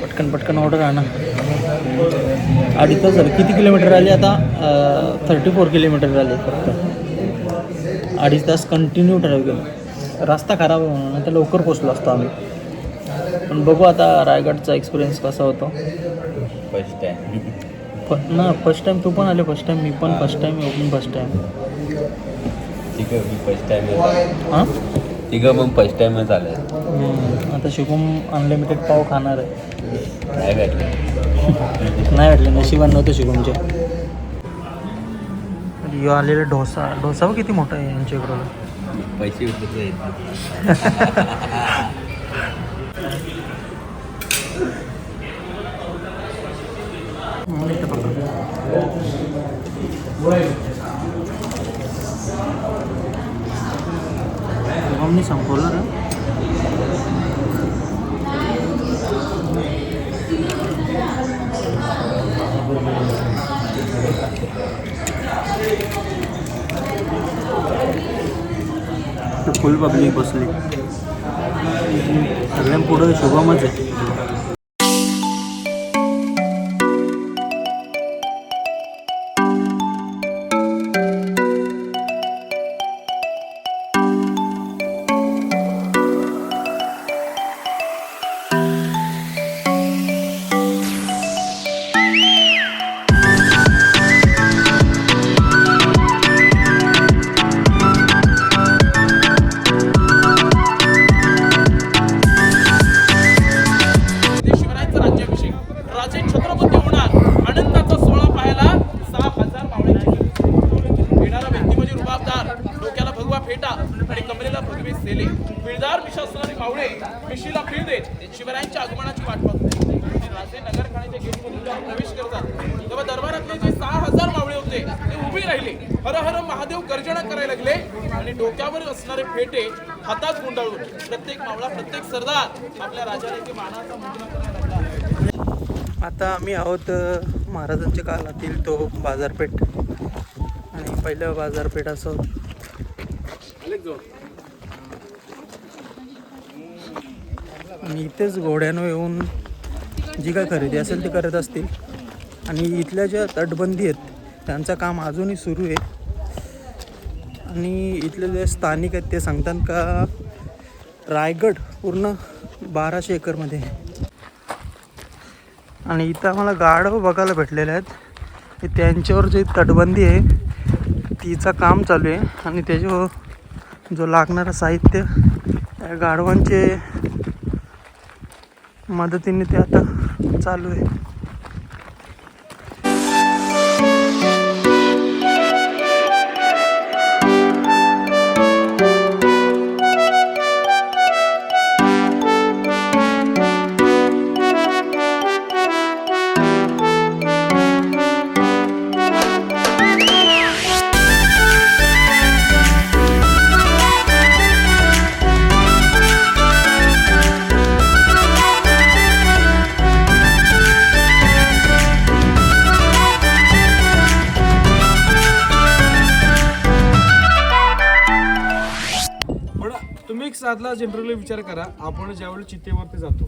पटकन पटकन ऑर्डर आणा. अडीच तास झालं. किती किलोमीटर आले आता? 34 किलोमीटर आले फक्त. 2.5 तास कंटिन्यू ट्रॅव्हल. रस्ता खराब आहे म्हणून, आता लवकर पोचलो असतो आम्ही. पण बघू आता रायगडचा एक्सपिरियन्स कसा होतो. फर्स्ट टाइम फर्स्ट टाईम तू पण आले, फर्स्ट टाईम मी पण फर्स्ट टाईम, मी फर्स्ट टाईम. फर्स्ट टाइम हां तिघं मग फर्स्ट टाइमच आलं. आता शुभम अनलिमिटेड पाव खाणार आहे. नाही भेटलं. नाही भेटलं, नशिबान नव्हतं शुभमचे. यो आलेला डोसा किती मोठा आहे यांच्याकडं. पैसे उचलले शुभमने संपवलं रे. फुल पब्लिक बसली. सगळ्यांपुढं शुभमच आहे. शिवरायांच्या आगमनाची वाट पाहतोय. राजे नगरखान्याच्या गेटमधून जेव्हा प्रवेश करतात तेव्हा दरबारातले जे 6,000 मावळे होते ते उभे राहिले. हर हर महादेव गर्जना करायला लागले आणि डोक्यावर असणारे फेटे हातात गुंडाळून प्रत्येक मावळा, प्रत्येक सरदार आपल्या राजाने मानाचा मुद्रा करायला लागला. आता आम्ही आहोत महाराजांच्या काळातील तो बाजारपेठ. आणि पहिलं बाजारपेठ असं आणि इथेच घोड्यानं येऊन जी काय खरेदी असेल ते करत असतील. आणि इथल्या ज्या तटबंदी आहेत त्यांचं काम अजूनही सुरू आहे. आणि इथले जे स्थानिक आहेत ते सांगतात का रायगड पूर्ण 1200 एकरमध्ये आहे. आणि इथं आम्हाला गाढव बघायला भेटलेले आहेत. त्यांच्यावर जी तटबंदी आहे तिचं काम चालू आहे. आणि त्याच्यावर जो लागणारं साहित्य गाढवांचे मदतीने ते आता चालू आहे. साधला जनरली विचार करा. आपण ज्यावेळी चितेवरती जातो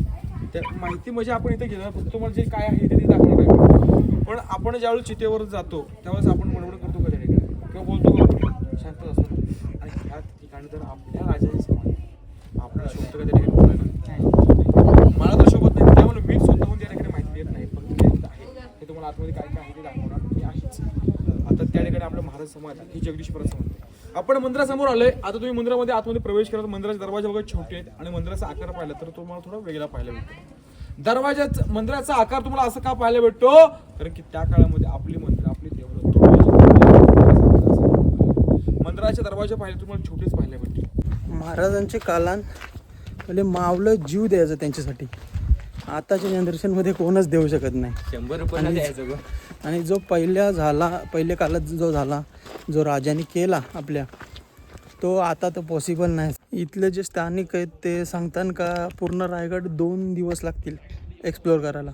त्या माहिती म्हणजे आपण इथे घेणार फक्त म्हणजे काय आहे ते दाखवणार आहे. पण आपण ज्यावेळी चितेवर जातो त्यावेळेस आपण बडबड करतो कधी किंवा बोलतो शांत असतो. आणि ह्या ठिकाणी जर आपल्या राजाची समान आपल्या शोधतं कधी मला तर शोभत नाही. त्यामुळे मी स्वतःहून त्या ठिकाणी माहिती देत नाही. फक्त जे आहे हे तुम्हाला आतमध्ये काय काय आहे ते दाखवणार मी आहेच. आता त्या ठिकाणी आपला महाराज समाज ही जगदीश्वर समाज. आपण मंदिरासमोर आलोय. आता तुम्ही मंदिरामध्ये आतमध्ये प्रवेश करत मंदिराचे दरवाजे वगैरे छोटे आहेत आणि मंदिराचा आकार पाहिला तर तुम्हाला थोडा वेगळा पाहायला भेटतो. मंदिराचा आकार तुम्हाला असं का पाहायला भेटतो कारण की त्या काळामध्ये आपली मंदिर आपली देवळं मंदिराचे दरवाजे पाहिले तुम्हाला छोटेच पाहायला भेटतील. महाराजांच्या काळात म्हणजे मावलं जीव द्यायचं त्यांच्यासाठी. आताच्या जनरेशनमध्ये कोणच देऊ शकत नाही. 100 रुपये द्यायचं. आणि जो पहिल्या काळात जो झाला जो राजाने केला आपल्या तो आता तर पॉसिबल नाही. इथले जे स्थानिक आहेत ते सांगतात का पूर्ण रायगड 2 दिवस लागतील एक्सप्लोअर करायला.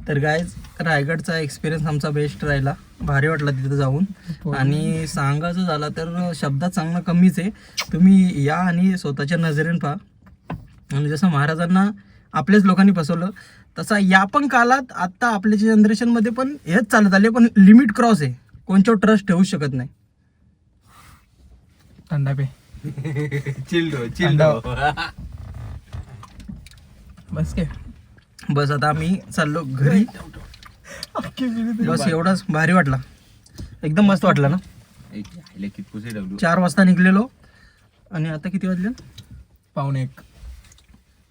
तर गायज रायगडचा एक्सपिरियन्स आमचा बेस्ट राहिला, भारी वाटला तिथं जाऊन. आणि सांगायचं झालं तर शब्दात सांगणं कमीच आहे. तुम्ही या आणि स्वतःच्या नजरेने पहा. आणि जसं महाराजांना आपल्याच लोकांनी फसवलं तसा या पण काळात आत्ता आपल्या जनरेशनमध्ये पण हेच चालत आले, पण लिमिट क्रॉस आहे, कोणच्यावर ट्रस्ट ठेवू शकत नाही. थंडा पे चिल्डो बस काय बस आता आम्ही चाललो घरी. बस एवढाच, भारी वाटला, एकदम मस्त वाटला ना. कितपुसे डब्ल्यू 4 वाजता निघलेलो आणि आता किती वाजले? 1:45.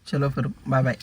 चलो फिर बाय बाय.